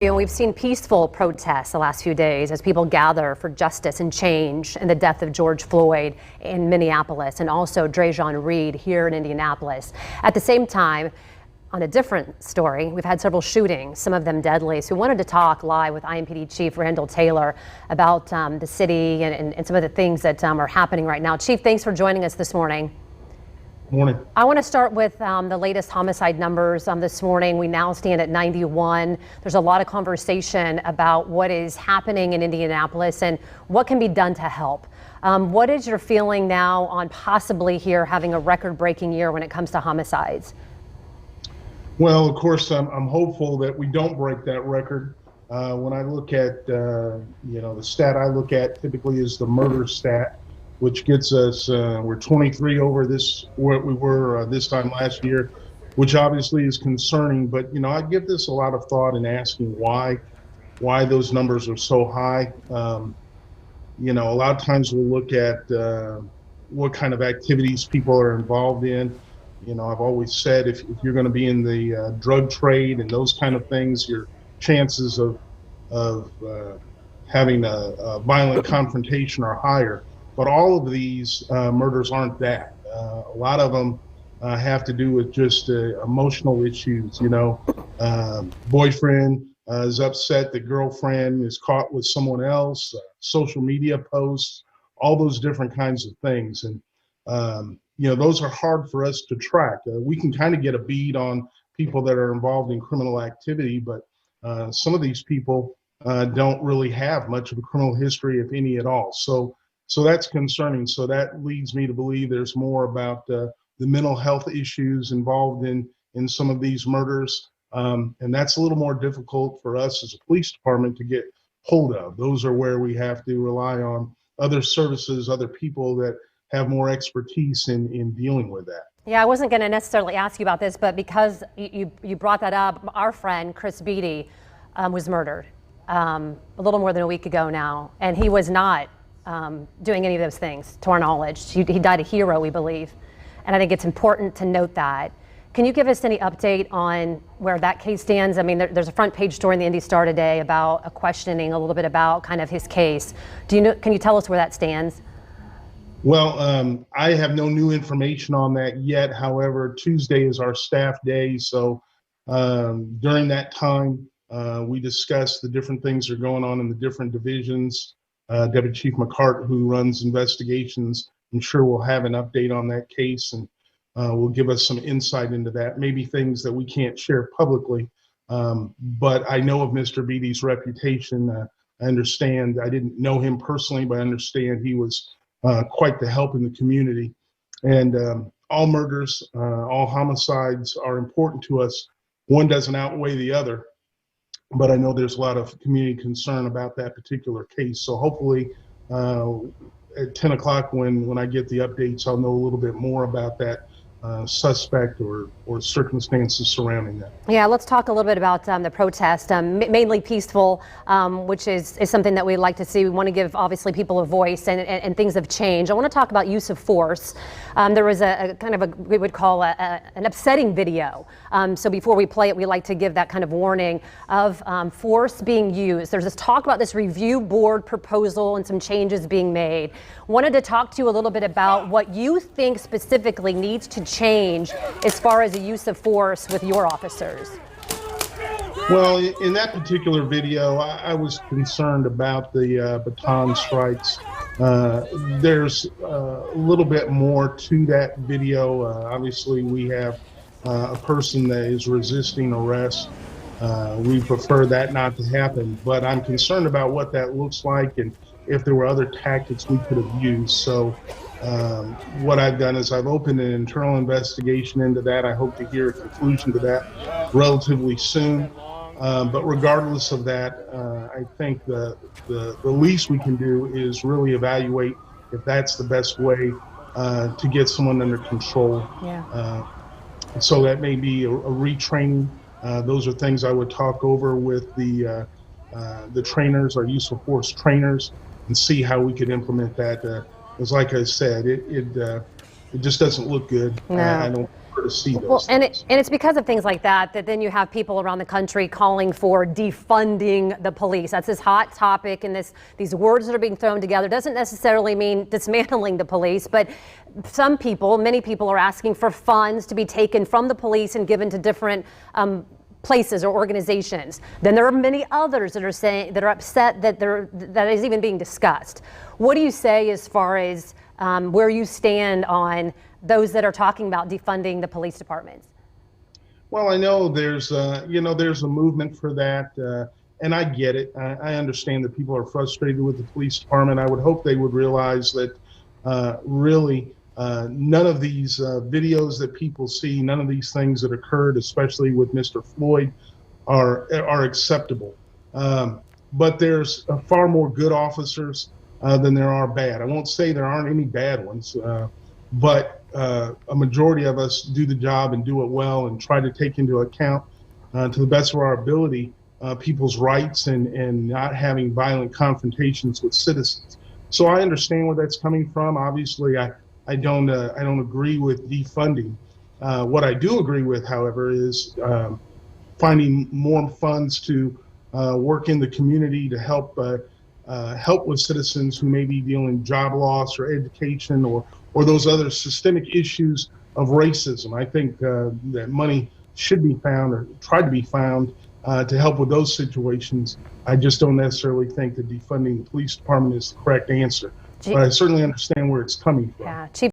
We've seen peaceful protests the last few days as people gather for justice and change in the death of George Floyd in Minneapolis and also Dre'Jon Reed here in Indianapolis. At the same time, on a different story, we've had several shootings, some of them deadly. So we wanted to talk live with IMPD Chief Randall Taylor about the city and some of the things that are happening right now. Chief, thanks for joining us this morning. Morning. I want to start with the latest homicide numbers this morning. We now stand at 91. There's a lot of conversation about what is happening in Indianapolis and what can be done to help. What is your feeling now on possibly here having a record-breaking year when it comes to homicides? Well, of course, I'm hopeful that we don't break that record. When I look at, the stat I look at typically is the murder stat, which gets us, we're 23 over what we were this time last year, which obviously is concerning. But, I give this a lot of thought in asking why those numbers are so high. A lot of times we'll look at what kind of activities people are involved in. I've always said if you're going to be in the drug trade and those kind of things, your chances of having a violent confrontation are higher. But all of these murders aren't that. A lot of them have to do with just emotional issues. Boyfriend is upset that girlfriend is caught with someone else, social media posts, all those different kinds of things. And, those are hard for us to track. We can kind of get a bead on people that are involved in criminal activity, but some of these people don't really have much of a criminal history, if any at all. So that's concerning. So that leads me to believe there's more about the mental health issues involved in some of these murders. And that's a little more difficult for us as a police department to get hold of. Those are where we have to rely on other services, other people that have more expertise in dealing with that. Yeah, I wasn't going to necessarily ask you about this, but because you brought that up, our friend Chris Beatty was murdered a little more than a week ago now, and he was not doing any of those things, to our knowledge. He died a hero, we believe. And I think it's important to note that. Can you give us any update on where that case stands? I mean, there's a front page story in the Indy Star today about a questioning a little bit about kind of his case. Can you tell us where that stands? Well, I have no new information on that yet. However, Tuesday is our staff day. So during that time, we discussed the different things that are going on in the different divisions. Deputy Chief McCart, who runs investigations, I'm sure will have an update on that case and will give us some insight into that, maybe things that we can't share publicly. But I know of Mr. Beatty's reputation. I understand, I didn't know him personally, but I understand he was quite the help in the community. And all murders, all homicides are important to us. One doesn't outweigh the other. But I know there's a lot of community concern about that particular case. So hopefully at 10 o'clock when I get the updates, I'll know a little bit more about that suspect or circumstances surrounding that. Yeah, let's talk a little bit about the protest, mainly peaceful, which is something that we'd like to see. We want to give, obviously, people a voice, and things have changed. I want to talk about use of force. There was a kind of we would call an upsetting video. So before we play it, we like to give that kind of warning of force being used. There's this talk about this review board proposal and some changes being made. Wanted to talk to you a little bit about what you think specifically needs to change as far as the use of force with your officers. Well, in that particular video, I was concerned about the baton strikes. There's a little bit more to that video. Obviously, we have a person that is resisting arrest. We prefer that not to happen, but I'm concerned about what that looks like and if there were other tactics we could have used. So what I've done is I've opened an internal investigation into that. I hope to hear a conclusion to that relatively soon. But regardless of that, I think the least we can do is really evaluate if that's the best way to get someone under control. Yeah. So that may be a retraining. Those are things I would talk over with the trainers, our use of force trainers, and see how we could implement that. Because like I said, it just doesn't look good. No. prefer to see Well, those and things. it's because of things like that that then you have people around the country calling for defunding the police. That's this hot topic, and these words that are being thrown together doesn't necessarily mean dismantling the police, but some people, many people, are asking for funds to be taken from the police and given to different places or organizations. Then there are many others that are saying that are upset that that is even being discussed. What do you say as far as where you stand on those that are talking about defunding the police departments? Well, I know there's there's a movement for that, and I get it. I understand that people are frustrated with the police department. I would hope they would realize that really none of these videos that people see, none of these things that occurred, especially with Mr. Floyd, are acceptable. But there's far more good officers than there are bad. I won't say there aren't any bad ones, but a majority of us do the job and do it well and try to take into account, to the best of our ability, people's rights and not having violent confrontations with citizens. So I understand where that's coming from. Obviously, I don't agree with defunding. What I do agree with, however, is finding more funds to work in the community to help with citizens who may be dealing with job loss or education or those other systemic issues of racism. I think that money should be found or tried to be found to help with those situations. I just don't necessarily think that defunding the police department is the correct answer. But I certainly understand where it's coming from. Yeah, Chief